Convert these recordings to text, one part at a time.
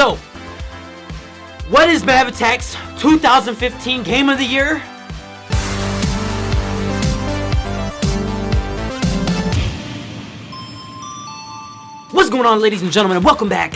So, what is MavAttack's 2015 Game of the Year? What's going on, ladies and gentlemen, and welcome back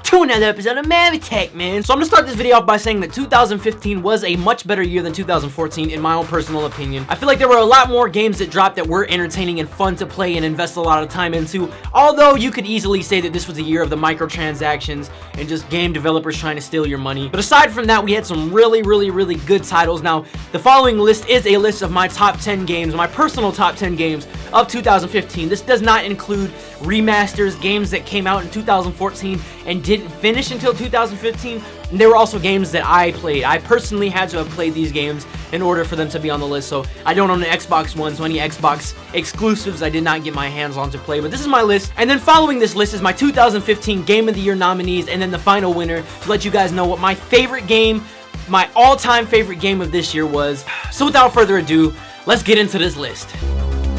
to another episode of MavAttack, man. So I'm gonna start this video off by saying that 2015 was a much better year than 2014 in my own personal opinion. I feel like there were a lot more games that dropped that were entertaining and fun to play and invest a lot of time into, although you could easily say that this was a year of the microtransactions and just game developers trying to steal your money. But aside from that, we had some really good titles. Now, the following list is a list of my top 10 games, my personal top 10 games of 2015. This does not include remasters, games that came out in 2014 and didn't finish until 2015. And there were also games that I played. I personally had to have played these games in order for them to be on the list. So I don't own an Xbox One, so any Xbox exclusives I did not get my hands on to play. But this is my list. And then following this list is my 2015 Game of the Year nominees, and then the final winner to let you guys know what my favorite game, my all-time favorite game of this year was. So without further ado, let's get into this list.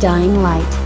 Dying Light.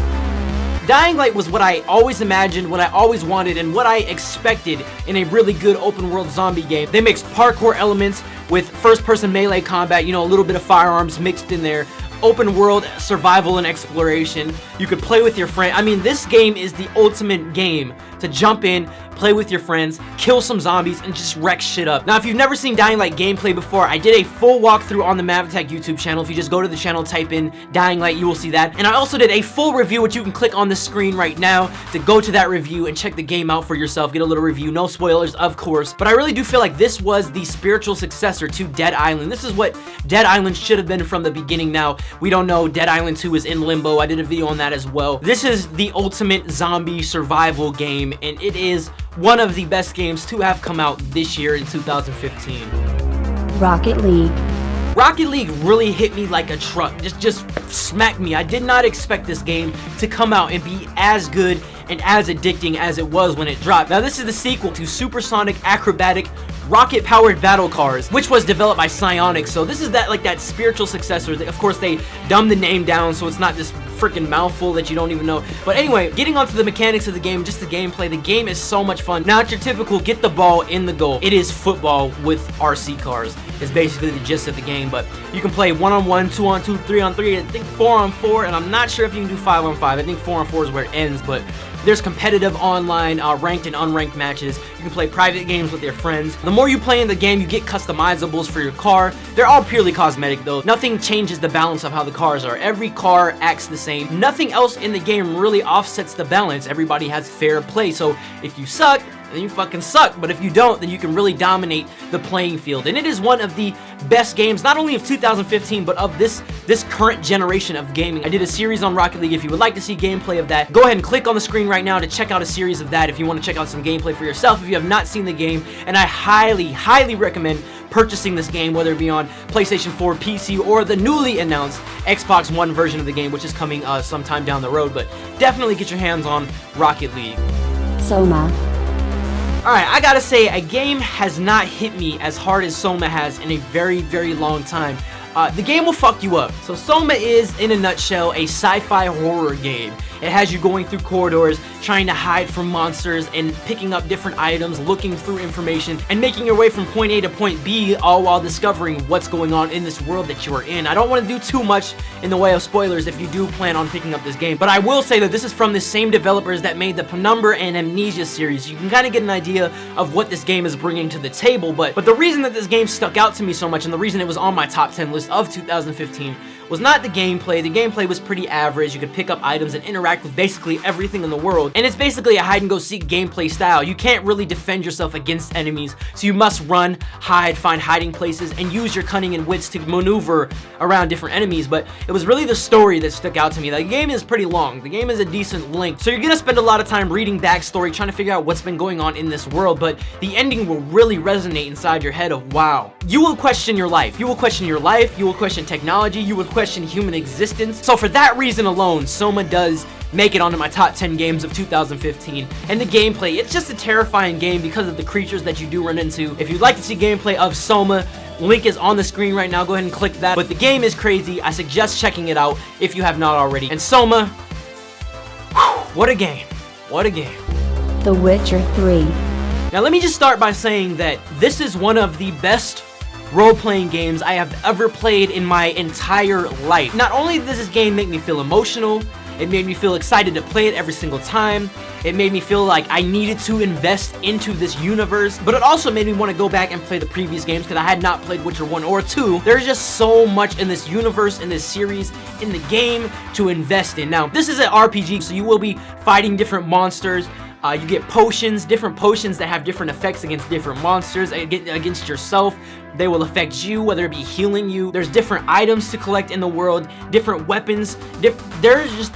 Dying Light was what I always imagined, what I always wanted, and what I expected in a really good open world zombie game. They mixed parkour elements with first-person melee combat, you know, a little bit of firearms mixed in there. Open world survival and exploration. You could play with your friend. I mean, this game is the ultimate game to jump in, play with your friends, kill some zombies, and just wreck shit up. Now, if you've never seen Dying Light gameplay before, I did a full walkthrough on the MavAttack YouTube channel. If you just go to the channel, type in Dying Light, you will see that. And I also did a full review, which you can click on the screen right now to go to that review and check the game out for yourself. Get a little review, no spoilers, of course. But I really do feel like this was the spiritual successor to Dead Island. This is what Dead Island should have been from the beginning. Now, we don't know. Dead Island 2 is in limbo. I did a video on that as well. This is the ultimate zombie survival game, and it is one of the best games to have come out this year in 2015. Rocket League. Rocket League really hit me like a truck. Just smacked me. I did not expect this game to come out and be as good and as addicting as it was when it dropped. Now, this is the sequel to Supersonic Acrobatic Rocket-Powered Battle Cars, which was developed by Psyonix. So this is that spiritual successor. Of course, they dumbed the name down, so it's not this freaking mouthful that you don't even know. But anyway, getting onto the mechanics of the game, just the gameplay. The game is so much fun. Not your typical get the ball in the goal. It is football with RC cars. It's basically the gist of the game. But you can play 1-on-1, 2-on-2, 3-on-3, I think 4-on-4, and I'm not sure if you can do 5-on-5. I think 4-on-4 is where it ends, but there's competitive online, ranked and unranked matches. You can play private games with your friends. The more you play in the game, you get customizables for your car. They're all purely cosmetic though. Nothing changes the balance of how the cars are. Every car acts the same. Nothing else in the game really offsets the balance. Everybody has fair play. So if you suck, then you fucking suck. But if you don't, then you can really dominate the playing field. And it is one of the best games, not only of 2015, but of this current generation of gaming. I did a series on Rocket League. If you would like to see gameplay of that, go ahead and click on the screen right now to check out a series of that if you want to check out some gameplay for yourself if you have not seen the game. And I highly recommend purchasing this game, whether it be on PlayStation 4, PC, or the newly announced Xbox One version of the game, which is coming sometime down the road. But definitely get your hands on Rocket League. Soma. Alright, I gotta say, a game has not hit me as hard as Soma has in a very long time. The game will fuck you up. So Soma is, in a nutshell, a sci-fi horror game. It has you going through corridors, trying to hide from monsters, and picking up different items, looking through information, and making your way from point A to point B, all while discovering what's going on in this world that you are in. I don't want to do too much in the way of spoilers if you do plan on picking up this game, but I will say that this is from the same developers that made the Penumbra and Amnesia series. You can kind of get an idea of what this game is bringing to the table, but the reason that this game stuck out to me so much, and the reason it was on my top 10 list of 2015, was not the gameplay. The gameplay was pretty average. You could pick up items and interact with basically everything in the world. And it's basically a hide-and-go-seek gameplay style. You can't really defend yourself against enemies, so you must run, hide, find hiding places, and use your cunning and wits to maneuver around different enemies. But it was really the story that stuck out to me. The game is pretty long. The game is a decent length, so you're gonna spend a lot of time reading backstory, trying to figure out what's been going on in this world, but the ending will really resonate inside your head of, wow. You will question your life. You will question your life. You will question technology. You will question human existence. So for that reason alone, Soma does make it onto my top 10 games of 2015. And the gameplay, it's just a terrifying game because of the creatures that you do run into. If you'd like to see gameplay of Soma, link is on the screen right now. Go ahead and click that. But the game is crazy. I suggest checking it out if you have not already. And Soma, whew, what a game. What a game. The Witcher 3. Now let me just start by saying that this is one of the best role-playing games I have ever played in my entire life. Not only does this game make me feel emotional, it made me feel excited to play it every single time. It made me feel like I needed to invest into this universe, but it also made me want to go back and play the previous games because I had not played Witcher 1 or 2. There's just so much in this universe, in this series, in the game to invest in. Now, this is an RPG, so you will be fighting different monsters. You get potions, different potions that have different effects against different monsters, against yourself. They will affect you, whether it be healing you. There's different items to collect in the world, different weapons. There's just...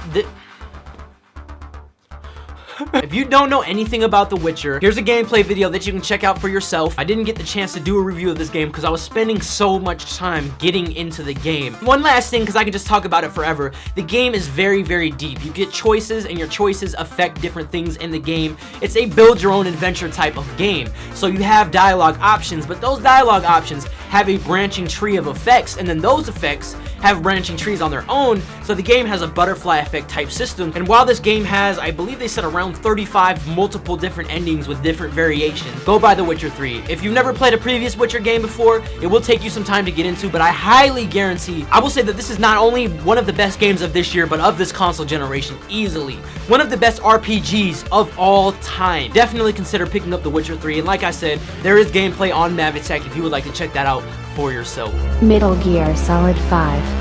If you don't know anything about The Witcher, here's a gameplay video that you can check out for yourself. I didn't get the chance to do a review of this game because I was spending so much time getting into the game. One last thing, because I can just talk about it forever. The game is very, very deep. You get choices, and your choices affect different things in the game. It's a build your own adventure type of game. So you have dialogue options, but those dialogue options have a branching tree of effects, and then those effects have branching trees on their own, so the game has a butterfly effect type system. And while this game has, I believe they said, around 35 multiple different endings with different variations, go buy The Witcher 3. If you've never played a previous Witcher game before, it will take you some time to get into, but I highly guarantee, I will say that this is not only one of the best games of this year, but of this console generation, easily. One of the best RPGs of all time. Definitely consider picking up The Witcher 3, and like I said, there is gameplay on MavAttack if you would like to check that out for yourself. Metal Gear Solid 5.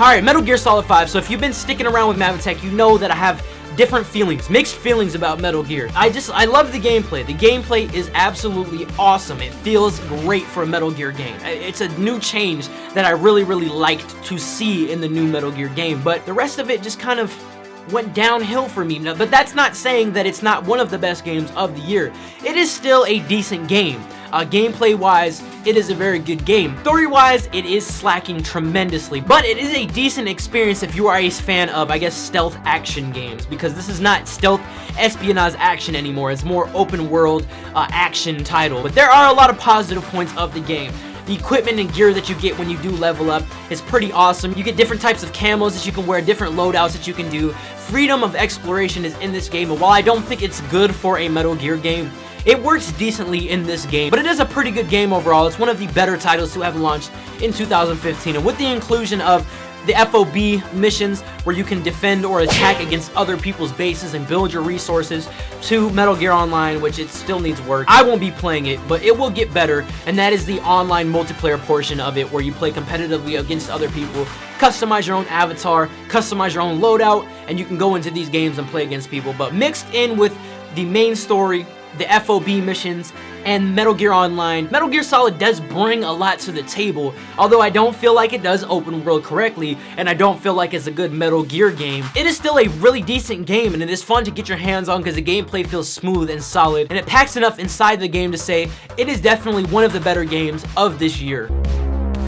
Alright, Metal Gear Solid 5. So if you've been sticking around with MavAttack, you know that I have different feelings, mixed feelings about Metal Gear. I love the gameplay. The gameplay is absolutely awesome. It feels great for a Metal Gear game. It's a new change that I really, really liked to see in the new Metal Gear game, but the rest of it just kind of went downhill for me. But that's not saying that it's not one of the best games of the year. It is still a decent game. Gameplay-wise, it is a very good game. Story-wise, it is slacking tremendously, but it is a decent experience if you are a fan of, I guess, stealth action games, because this is not stealth espionage action anymore. It's more open-world action title. But there are a lot of positive points of the game. The equipment and gear that you get when you do level up is pretty awesome. You get different types of camos that you can wear, different loadouts that you can do. Freedom of exploration is in this game, and while I don't think it's good for a Metal Gear game, it works decently in this game, but it is a pretty good game overall. It's one of the better titles to have launched in 2015, and with the inclusion of the FOB missions where you can defend or attack against other people's bases and build your resources, to Metal Gear Online, which it still needs work. I won't be playing it, but it will get better, and that is the online multiplayer portion of it, where you play competitively against other people, customize your own avatar, customize your own loadout, and you can go into these games and play against people. But mixed in with the main story, the FOB missions, and Metal Gear Online, Metal Gear Solid does bring a lot to the table, although I don't feel like it does open world correctly, and I don't feel like it's a good Metal Gear game. It is still a really decent game, and it is fun to get your hands on because the gameplay feels smooth and solid, and it packs enough inside the game to say it is definitely one of the better games of this year.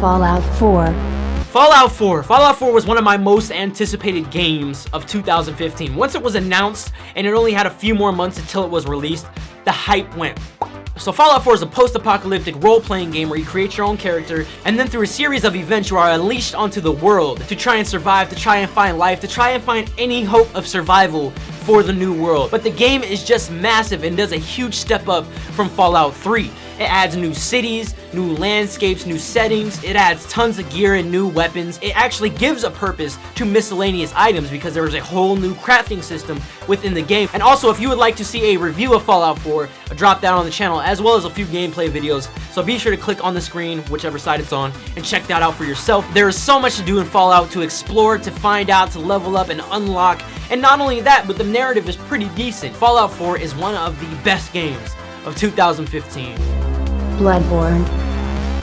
Fallout 4. Fallout 4. Fallout 4 was one of my most anticipated games of 2015. Once it was announced and it only had a few more months until it was released, the hype went. So Fallout 4 is a post-apocalyptic role-playing game where you create your own character, and then through a series of events you are unleashed onto the world to try and survive, to try and find life, to try and find any hope of survival for the new world. But the game is just massive and does a huge step up from Fallout 3. It adds new cities, new landscapes, new settings. It adds tons of gear and new weapons. It actually gives a purpose to miscellaneous items because there is a whole new crafting system within the game. And also, if you would like to see a review of Fallout 4, I dropped that on the channel, as well as a few gameplay videos. So be sure to click on the screen, whichever side it's on, and check that out for yourself. There is so much to do in Fallout, to explore, to find out, to level up and unlock. And not only that, but the narrative is pretty decent. Fallout 4 is one of the best games of 2015. Bloodborne.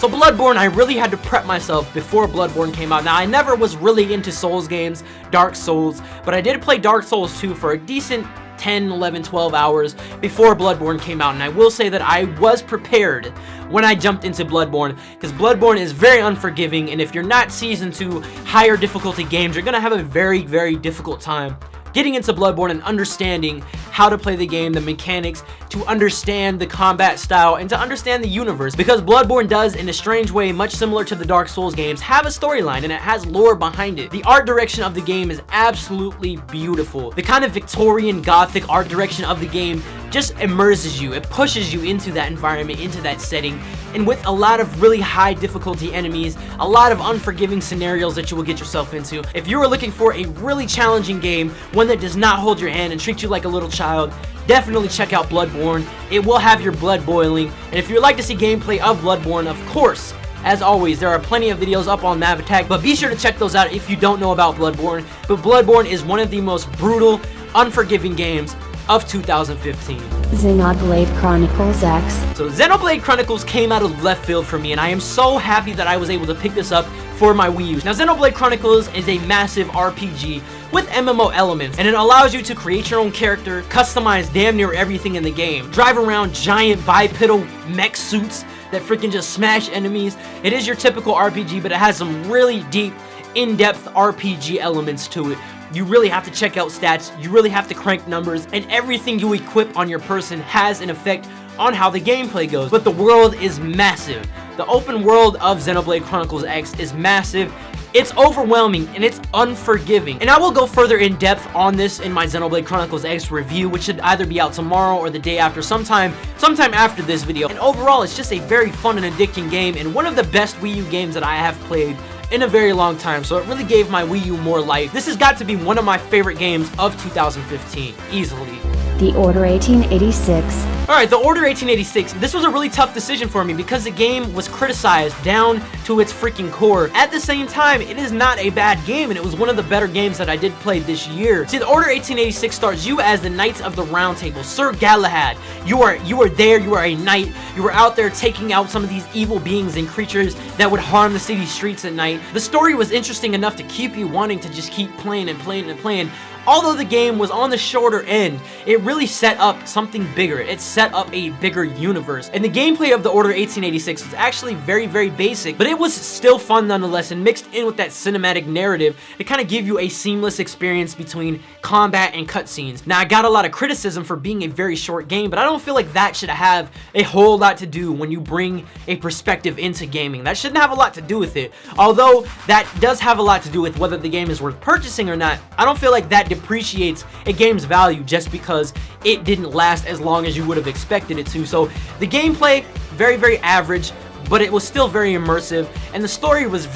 So Bloodborne, I really had to prep myself before Bloodborne came out. Now, I never was really into Souls games, Dark Souls, but I did play Dark Souls 2 for a decent 10, 11, 12 hours before Bloodborne came out, and I will say that I was prepared when I jumped into Bloodborne, because Bloodborne is very unforgiving, and if you're not seasoned to higher difficulty games, you're gonna have a very, very difficult time getting into Bloodborne and understanding how to play the game, the mechanics, to understand the combat style, and to understand the universe. Because Bloodborne does, in a strange way, much similar to the Dark Souls games, have a storyline, and it has lore behind it. The art direction of the game is absolutely beautiful. The kind of Victorian Gothic art direction of the game just immerses you. It pushes you into that environment, into that setting, and with a lot of really high difficulty enemies, a lot of unforgiving scenarios that you will get yourself into. If you are looking for a really challenging game, one that does not hold your hand and treat you like a little child, definitely check out Bloodborne. It will have your blood boiling, and if you would like to see gameplay of Bloodborne, of course, as always, there are plenty of videos up on MavAttack, but be sure to check those out if you don't know about Bloodborne. But Bloodborne is one of the most brutal, unforgiving games of 2015. Xenoblade Chronicles X. So Xenoblade Chronicles came out of left field for me, and I am so happy that I was able to pick this up for my Wii U. Now, Xenoblade Chronicles is a massive RPG with MMO elements, and it allows you to create your own character, customize damn near everything in the game, drive around giant bipedal mech suits that freaking just smash enemies. It is your typical RPG, but it has some really deep, in-depth RPG elements to it. You really have to check out stats, you really have to crank numbers, and everything you equip on your person has an effect on how the gameplay goes. But the world is massive. The open world of Xenoblade Chronicles X is massive. It's overwhelming and it's unforgiving. And I will go further in depth on this in my Xenoblade Chronicles X review, which should either be out tomorrow or the day after, sometime after this video. And overall, it's just a very fun and addicting game, and one of the best Wii U games that I have played in a very long time, so it really gave my Wii U more life. This has got to be one of my favorite games of 2015, easily. The Order 1886. Alright, The Order 1886. This was a really tough decision for me because the game was criticized down to its freaking core. At the same time, it is not a bad game, and it was one of the better games that I did play this year. See, The Order 1886 stars you as the Knights of the Round Table, Sir Galahad. You are there, you are a knight. You are out there taking out some of these evil beings and creatures that would harm the city streets at night. The story was interesting enough to keep you wanting to just keep playing and playing and playing. Although the game was on the shorter end, it really set up something bigger. It set up a bigger universe. And the gameplay of The Order 1886 was actually very, very basic, but it was still fun nonetheless, and mixed in with that cinematic narrative, it kind of gave you a seamless experience between combat and cutscenes. Now, I got a lot of criticism for being a very short game, but I don't feel like that should have a whole lot to do when you bring a perspective into gaming. That shouldn't have a lot to do with it. Although that does have a lot to do with whether the game is worth purchasing or not, I don't feel like that depreciates a game's value just because it didn't last as long as you would have expected it to. So the gameplay, very, very average, but it was still very immersive, and the story was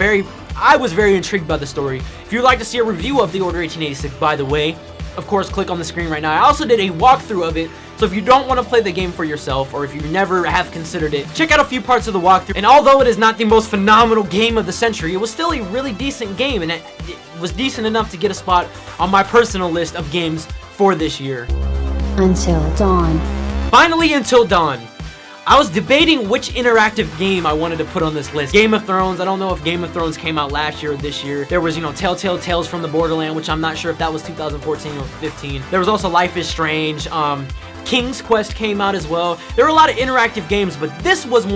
I was very intrigued by the story. If you'd like to see a review of The Order 1886, by the way, of course, click on the screen right now. I also did a walkthrough of it, so if you don't want to play the game for yourself, or if you never have considered it, check out a few parts of the walkthrough. And although it is not the most phenomenal game of the century, it was still a really decent game, and it was decent enough to get a spot on my personal list of games for this year. Until Dawn. Finally, Until Dawn. I was debating which interactive game I wanted to put on this list. Game of Thrones, I don't know if Game of Thrones came out last year or this year. There was, Telltale Tales from the Borderland, which I'm not sure if that was 2014 or 15. There was also Life is Strange. King's Quest came out as well. There were a lot of interactive games, but this was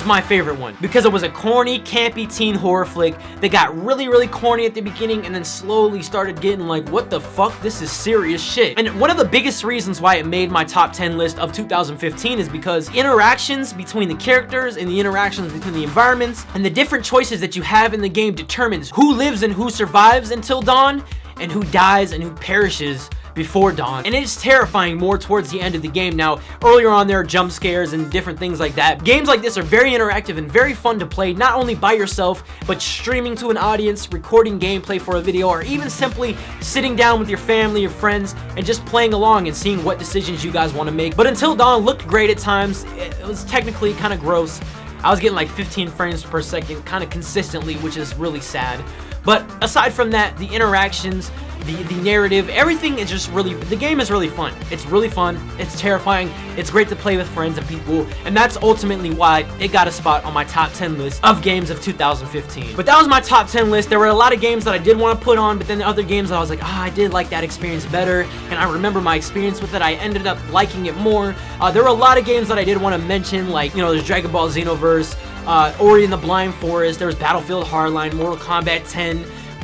my favorite one because it was a corny, campy teen horror flick that got really, really corny at the beginning and then slowly started getting like, what the fuck? This is serious shit. And one of the biggest reasons why it made my top 10 list of 2015 is because interactions between the characters and the interactions between the environments and the different choices that you have in the game determines who lives and who survives until dawn and who dies and who perishes before dawn. And it's terrifying more towards the end of the game. Now, earlier on there are jump scares and different things like that. Games like this are very interactive and very fun to play, not only by yourself, but streaming to an audience, recording gameplay for a video, or even simply sitting down with your family, your friends, and just playing along and seeing what decisions you guys want to make. But Until Dawn looked great at times. It was technically kind of gross. I was getting like 15 frames per second kind of consistently, which is really sad. But aside from that, the interactions, the narrative, everything is just really, the game is really fun. It's really fun, it's terrifying, it's great to play with friends and people, and that's ultimately why it got a spot on my top 10 list of games of 2015. But that was my top 10 list. There were a lot of games that I did want to put on, but then the other games I was like, I did like that experience better, and I remember my experience with it. I ended up liking it more. There were a lot of games that I did want to mention, like, there's Dragon Ball Xenoverse, Ori and the Blind Forest, there was Battlefield Hardline, Mortal Kombat 10,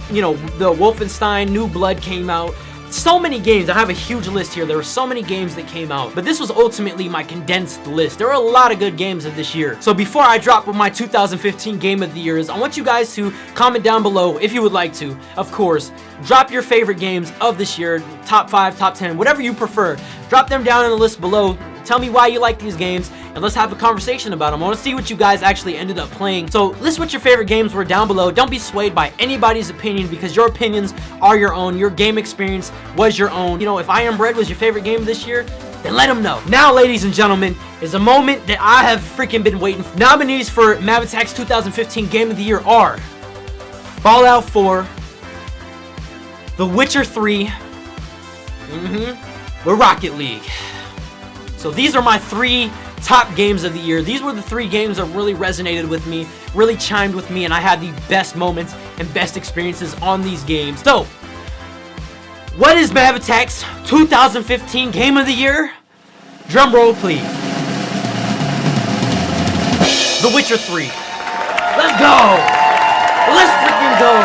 the Wolfenstein New Blood came out. So many games. I have a huge list here. There were so many games that came out, but this was ultimately my condensed list. There were a lot of good games of this year. So before I drop what my 2015 game of the year is, I want you guys to comment down below if you would like to. Of course, drop your favorite games of this year, top 5, top 10, whatever you prefer. Drop them down in the list below. Tell me why you like these games, and let's have a conversation about them. I want to see what you guys actually ended up playing. So list what your favorite games were down below. Don't be swayed by anybody's opinion, because your opinions are your own. Your game experience was your own. You know, if I Am Bread was your favorite game this year, then let them know. Now, ladies and gentlemen, is a moment that I have freaking been waiting for. Nominees for MavAttack's 2015 Game of the Year are Fallout 4, The Witcher 3, the Rocket League. So these are my 3 top games of the year. These were the 3 games that really resonated with me, really chimed with me, and I had the best moments and best experiences on these games. So, what is MavAttack's 2015 Game of the Year? Drum roll, please. The Witcher 3. Let's go! Let's freaking go!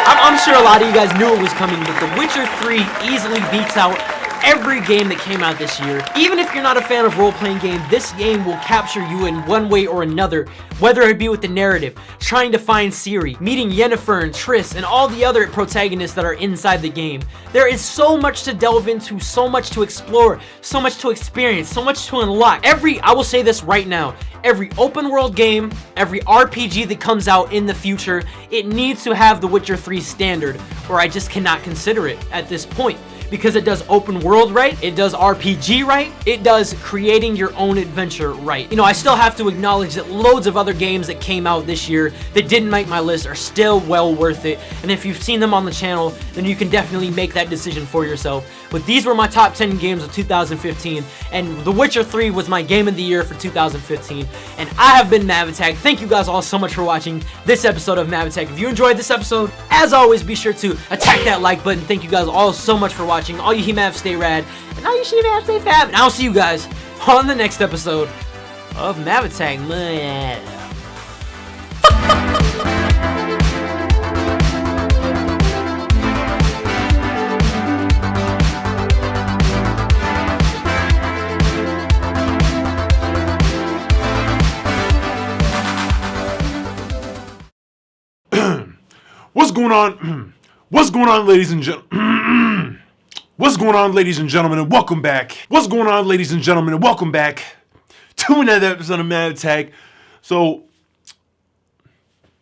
I'm sure a lot of you guys knew it was coming, but The Witcher 3 easily beats out every game that came out this year. Even if you're not a fan of role-playing games, this game will capture you in one way or another, whether it be with the narrative, trying to find Ciri, meeting Yennefer and Triss, and all the other protagonists that are inside the game. There is so much to delve into, so much to explore, so much to experience, so much to unlock. I will say this right now, every open world game, every RPG that comes out in the future, it needs to have the Witcher 3 standard, or I just cannot consider it at this point. Because it does open world right, it does RPG right, it does creating your own adventure right. You know, I still have to acknowledge that loads of other games that came out this year that didn't make my list are still well worth it. And if you've seen them on the channel, then you can definitely make that decision for yourself. But these were my top 10 games of 2015, and The Witcher 3 was my game of the year for 2015. And I have been MavAttack. Thank you guys all so much for watching this episode of MavAttack. If you enjoyed this episode, as always, be sure to attack that like button. Thank you guys all so much for watching. All you He-Mav stay rad, and all you She-Mav stay fab. And I'll see you guys on the next episode of MavAttack. What's going on? What's going on, ladies and gentlemen? What's going on, ladies and gentlemen, and welcome back. What's going on, ladies and gentlemen, and welcome back to another episode of MavAttack. So,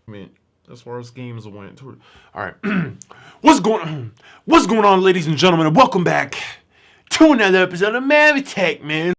I mean, as far as games went, all right. What's going on, ladies and gentlemen, and welcome back to another episode of MavAttack, man.